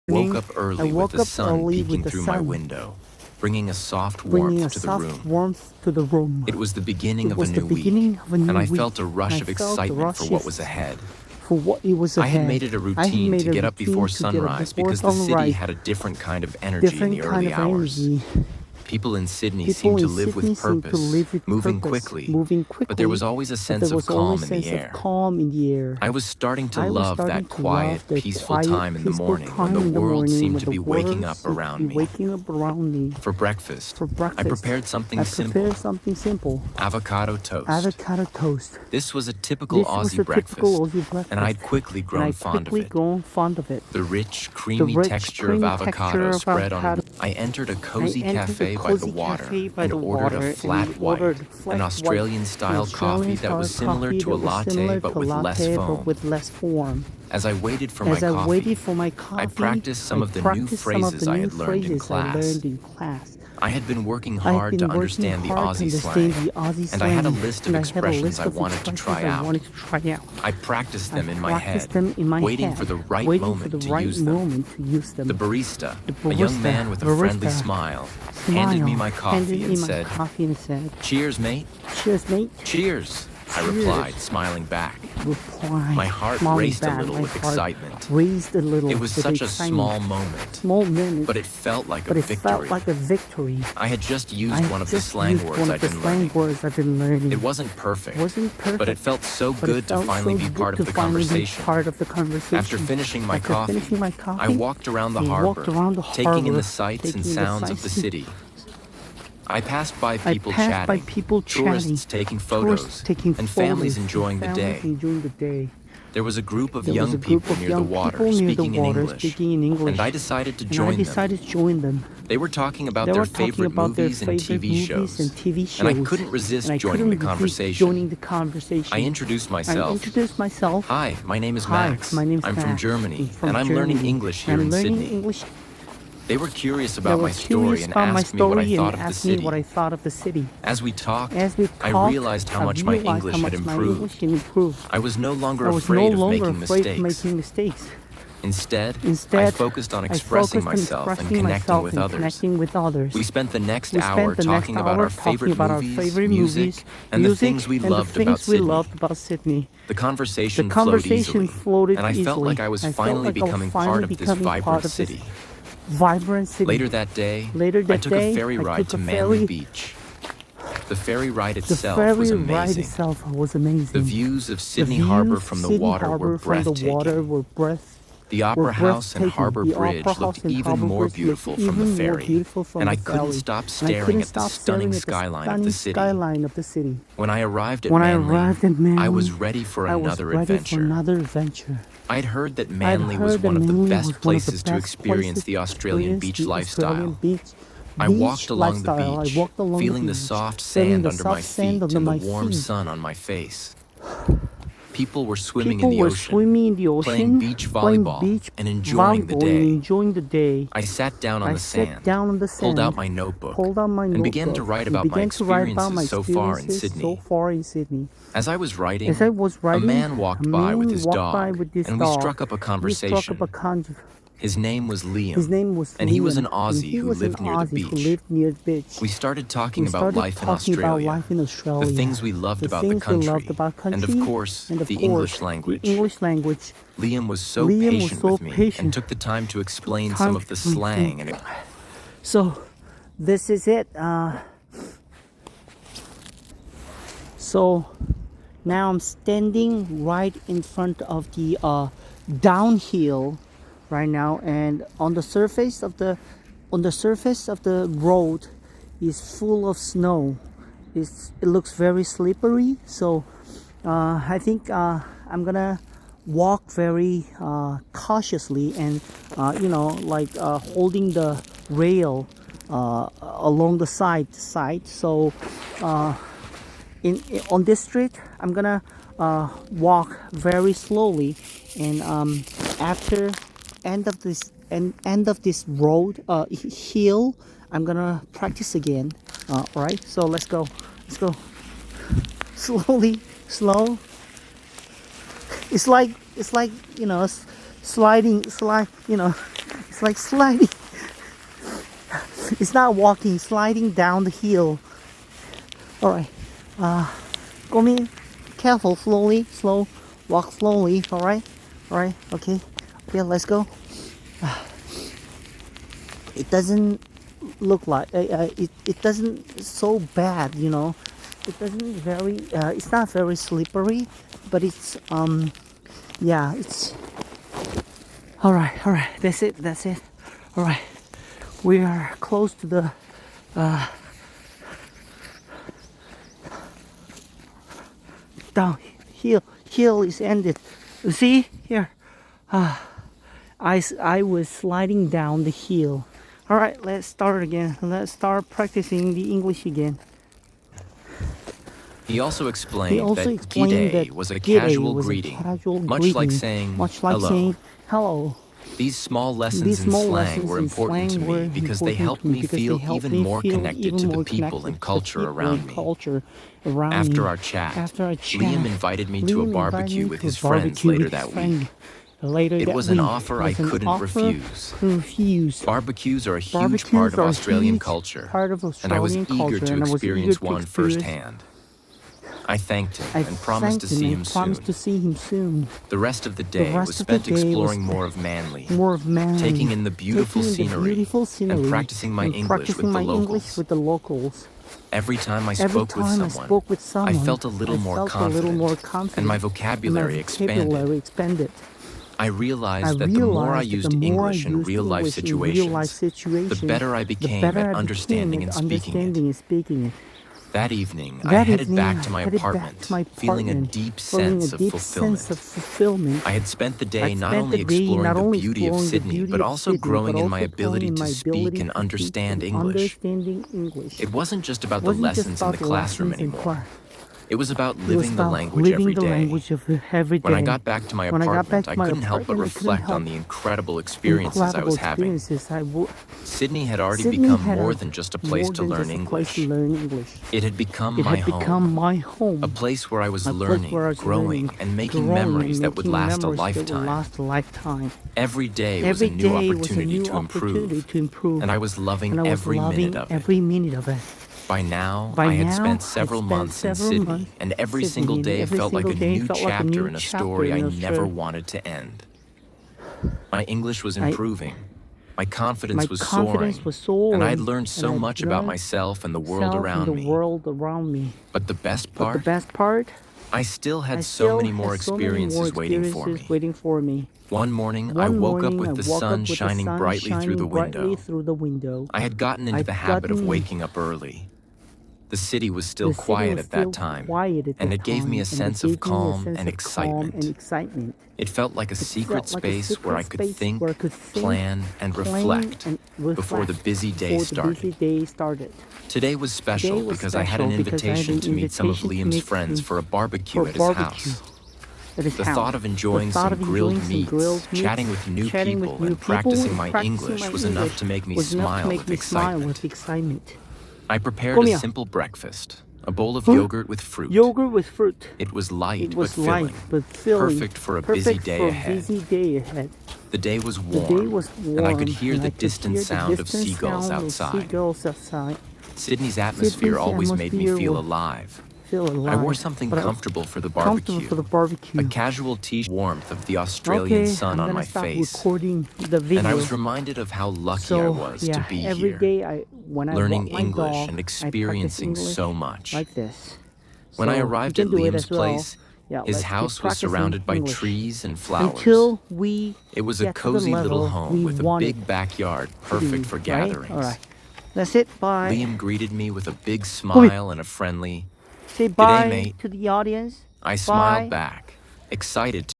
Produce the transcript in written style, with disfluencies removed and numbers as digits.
woke up early with the sun peeking through my window, bringing a soft warmth to the room. It was the beginning of a new week, and I felt a rush of excitement for what was ahead. I had made it a routine to get up before sunrise because the city had a different kind of energy in the early hours. People in Sydney seemed to live with purpose, moving quickly, but there was always a sense of calm in the air. I was starting to love that quiet, peaceful time in the morning when the world seemed to be waking up around me. For breakfast, I prepared something simple, avocado toast. This was a typical Aussie breakfast, and I'd quickly grown fond of it. The rich, creamy texture of avocado spread on it. I entered a cozy cafe by the water and ordered a flat white, an Australian-style coffee that was similar to a latte but with less foam. As I waited for my coffee, I practiced some of the new phrases I had learned in class. I had been working hard to understand the Aussie slang, and I had a list of expressions I wanted to try out. I practiced them in my head, waiting for the right moment to use them. The barista, a young man with a friendly smile, handed me my coffee and said, "Cheers, mate." "Cheers," I replied, smiling back. My heart raced a little with excitement. It was such a small moment, but it felt like a victory. I had just used one of the slang words I'd been learning. It wasn't perfect, but it felt so good to finally be part of the conversation. After finishing my coffee, I walked around the harbor, taking in the sights and sounds of the city. I passed by people chatting, tourists taking photos, and families enjoying the day. There was a group of young people near the water speaking in English, and I decided to join them. They were talking about their favorite movies and TV shows, and I couldn't resist joining the conversation. I introduced myself. "Hi, my name is Max. I'm from Germany, and I'm learning English here in Sydney." They were curious about my story and asked me what I thought of the city. As we talked, I realized how much my English had improved. I was no longer afraid of making mistakes. Instead, I focused on expressing myself and connecting with others. We spent the next hour talking about our favorite movies, music, and the things we loved about Sydney. The conversation flowed easily, and I felt like I was finally becoming part of this vibrant city. Later that day, I took a ferry ride to Manly Beach. The ferry ride itself was amazing. The views of Sydney Harbour from the water were breathtaking. The Opera House and Harbour Bridge looked even more beautiful from the ferry, and I couldn't stop staring at the stunning skyline of the city. When I arrived at Manly, I was ready for another adventure. I'd heard that Manly was one of the best places to experience the Australian beach lifestyle. I walked along the beach, feeling the soft sand under my feet and the warm sun on my face. People were swimming in the ocean, playing beach volleyball, and enjoying the day. I sat down on the sand, pulled out my notebook, and began to write about my experiences so far in Sydney. As I was writing, a man walked by with his dog, and we struck up a conversation. His name was Liam, and he was an Aussie who lived near the beach. We started talking about life in Australia, the things we loved about the country, and of course, the English language. Liam was so patient with me and took the time to explain some of the slang. So, this is it. So, now I'm standing right in front of the downhill right now, and on the surface of the road is full of snow. It looks very slippery, so I think I'm gonna walk very cautiously and holding the rail along the side. So on this street I'm gonna walk very slowly, and after end of this road hill, I'm gonna practice again. All right, so let's go slow. It's like sliding, It's like sliding. It's not walking, sliding down the hill. All right. Go in. Careful, slow. Walk slowly. All right. Okay. Let's go. It doesn't look like it doesn't so bad, you know. It doesn't very. It's not very slippery, but it's yeah. It's all right. That's it. All right. We are close to the hill is ended. You see here, I was sliding down the hill. All right, let's start again. Let's start practicing the English again. He also explained that "g'day" was a casual greeting, much like saying hello. These small lessons in slang were important to me because they helped me feel even more connected to the people and culture around me. After our chat, Liam invited me to a barbecue with his friends later that week. It was an offer I couldn't refuse. Barbecues are a huge part of Australian culture, and I was eager to experience one firsthand. I thanked him and promised to see him soon. The rest of the day was spent exploring more of Manly, taking in the beautiful scenery, and practicing my English with the locals. Every time I spoke with someone, I felt a little more confident, and my vocabulary expanded. I realized that the more I used English in real-life situations, the better I became at understanding and speaking it. That evening, I headed back to my apartment, feeling a deep sense of fulfillment. I had spent the day not only exploring the beauty of Sydney, but also growing in my ability to speak and understand English. It wasn't just about the lessons in the classroom anymore. It was about living the language every day. When I got back to my apartment, I couldn't help but reflect on the incredible experiences I was having. Sydney had already become more than just a place to learn English. It had become my home, a place where I was learning, growing, and making memories that would last a lifetime. Every day was a new opportunity to improve, and I was loving every minute of it. By now, I had spent several months in Sydney, and every single day felt like a new chapter in a story I never wanted to end. My English was improving. My confidence was soaring, and I had learned so much about myself and the world around me. But the best part? I still had so many more experiences waiting for me. One morning, I woke up with the sun shining brightly through the window. I had gotten into the habit of waking up early. The city was still quiet at that time, and it gave me a sense of calm and excitement. It felt like a secret space where I could think, plan, and reflect before the busy day started. Today was special because I had an invitation to meet some of Liam's friends for a barbecue at his house. The thought of enjoying some grilled meats, chatting with new people, and practicing my English was enough to make me smile with excitement. I prepared a simple breakfast, a bowl of yogurt with fruit. It was light but filling, perfect for a busy day ahead. The day was warm, and I could hear the distant sound of seagulls outside. Sydney's atmosphere always made me feel alive. I wore something comfortable for the barbecue. A casual t-shirt, warmth of the Australian sun on my face. And I was reminded of how lucky I was to be here, learning English and experiencing so much. When I arrived at Liam's place, his house was surrounded by trees and flowers. It was a cozy little home with a big backyard, perfect for gatherings. That's it. Bye. Liam greeted me with a big smile and a friendly, Say bye "G'day, mate." to the audience. I smiled back, excited